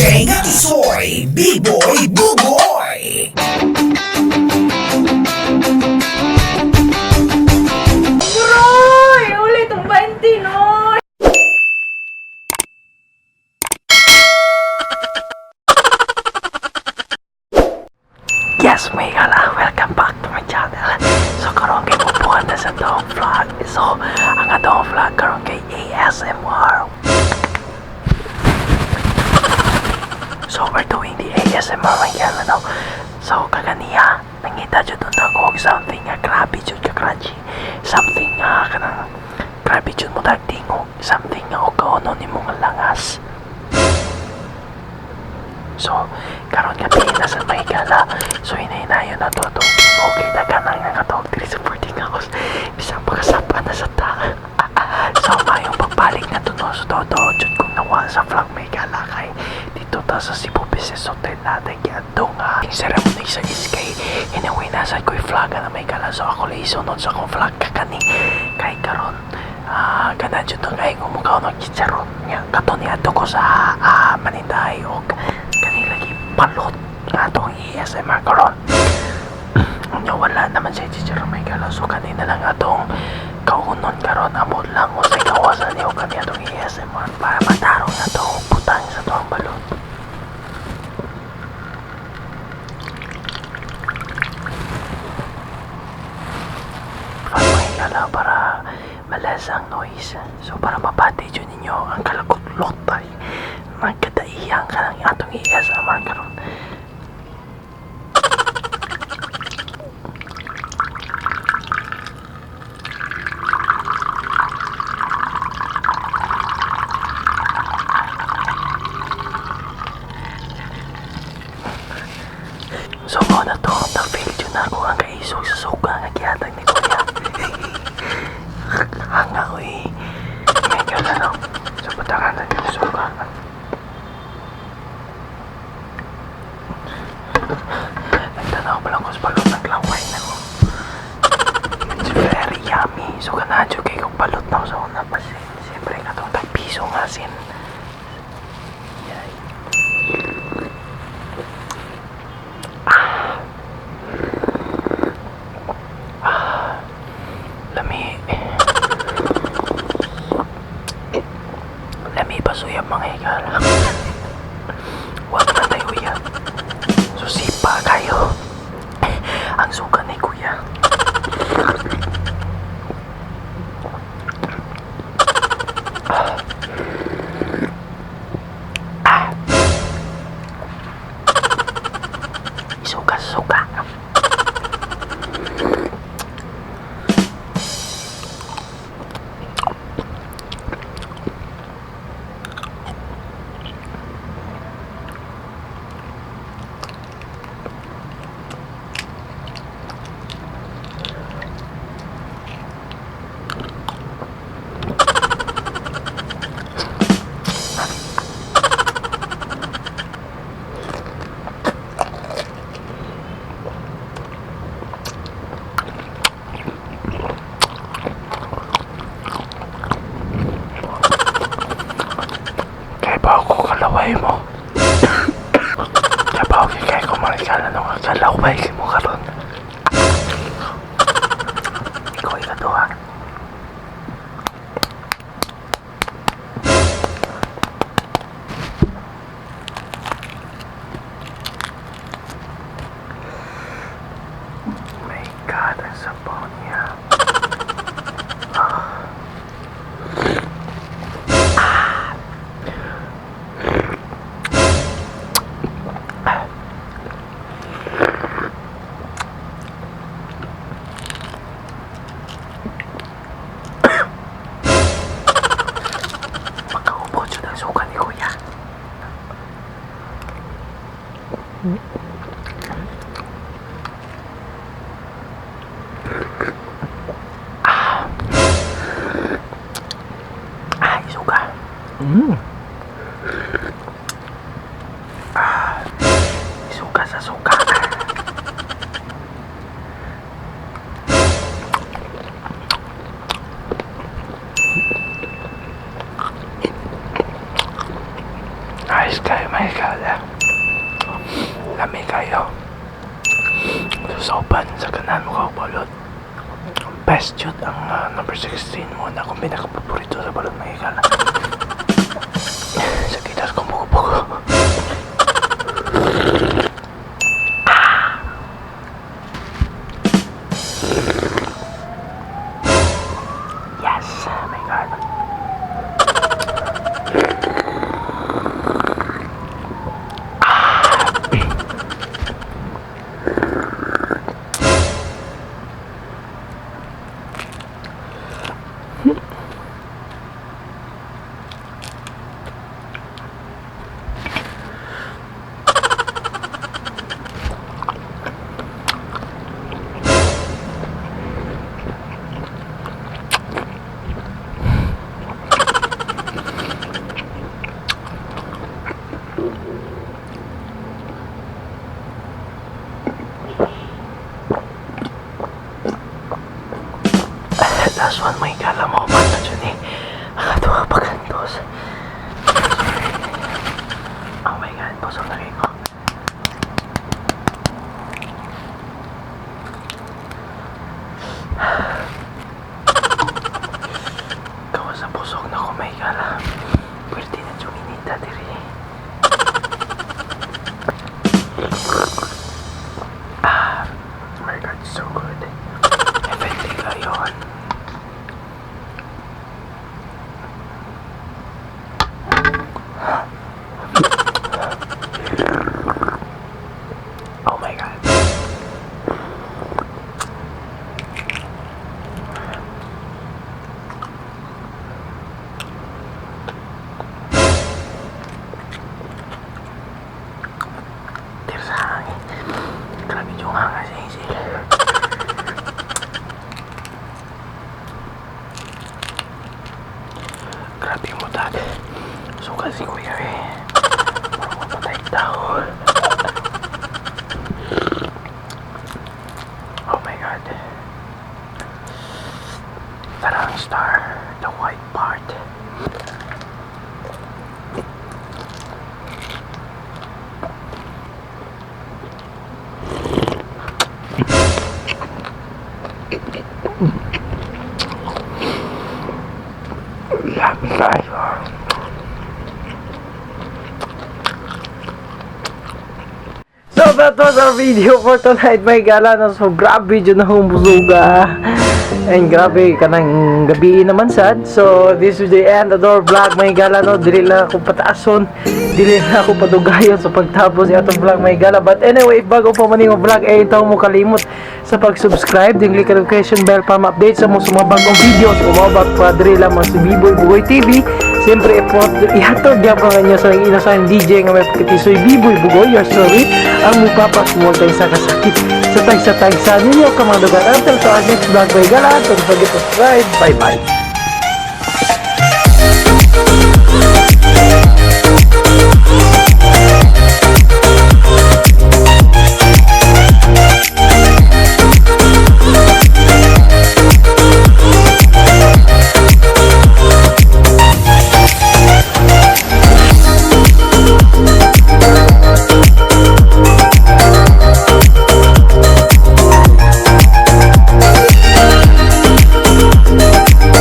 DJ Soy B-Boy Buboy. Bro! Ulit ang 20, no? Yes, may gala. Welcome back to my channel. So, karon kay pupuan na sa atong vlog. So, ang atong vlog karon kay ASMR. So, we're doing the ASMR may gala, no? So, kaganiya, nangita dyan doon ako something grabe dyan ka crunchy. Something kanang grabe dyan mo dagtingo. Something o kaono ni mong langas. So, karon nga na sa may gala. So, hinahinayon na to itong okay na ganang nakatawag diri sa boarding house. Bisang pagkasapa na sa ta. So, mayong pagbalik na to, no? So, todo dyan kung nawa sa vlog may gala kay dito ta sa Cebu Business Hotel natin. Kaya doon yung ceremony sa iskay. Anyway, nasa ko'y vlog na may gala. So, ako lang isunod sa akong vlog kakani. Kay karon ganan dyan to kay kumukaw ng chicharon. Kato niya to ko sa Maninday o kanilagi balot nga itong ASMR karon. Wala naman siya chicharon may gala. So kanina lang atong kaunon karon amod lang o sa kawasan niyo kami atong ASMR para matarong na itong butang sa itong balot. May gala para malasang noise. So para mapati dyan ninyo ang kalagot-lot tayo magkadaiyang ka lang atong ASMR karon. So mo na to, na-fail yun ako ang kaisog sa suga nga gihatag ni Kuya. Hanga ko may gala no. So patakan na yung suga. Nagtanaw pa lang ko sa balot, naglaway na ko. It's very yummy. So kanadyo kay kong balot na ko sa una pa. Siyempre nga itong tagpiso nga sin. Lami pasuyap mga higala. Huwag na tayo yan. So sipa kayo. Ang suka ni Kuya. Isuka sa suka. Kalaway mo. Kaya ba ako kaya kumarikala nung kalaway mo karon. Ikaw ikatuwa. My God, ang sabaw niya. Suka ni Kuya. Suka. Suka sa suka. Ayos kayo, my God. Sa kanan mo ka, Balot. Best shoot ang number 16 mo na kung pinaka-paborito sa Balot may higala. Sa kitas kong buko-buko. Yes, my God. Last one, may kala mo mata dyan eh. Akatuwa pa kantos. Oh my God, pusok na kayo ko. Kawa sa pusok na ko, may kala. Pwede na juminita diri. Oh my God, so good. Effective kayon. Oh my God. Tir sa hangin. Grabe yung hanga sa isip. Grabe yung mutag. Suka si kuya eh. Parang mapatay tao. Oh my God. Parang star. The white part. Love life. So that was our video for tonight, may gala na. So grabe dyan na humusuga. And grabe kanang gabi naman sad. So this is the end of our vlog, may gala no. Dili lang ako pataason, dili lang ako padugayon sa pagtapos itong vlog, may gala. But anyway, bago pa man yung vlog, eh itaw mo kalimot sa pag-subscribe, din click notification bell para ma-update sa mga bagong videos. Umabot pa diri lamang si Biboy Bugoy TV. Siyempre, ihatod niya pa nga niya sa inasahan DJ nga may pagkatisoy Biboy Bugoy, your story ang mupapas mo tayo sa kasakit sa tag-sa ninyo ka mga lugar. Until to our next vlog, may gala. Don't forget to subscribe. Bye bye.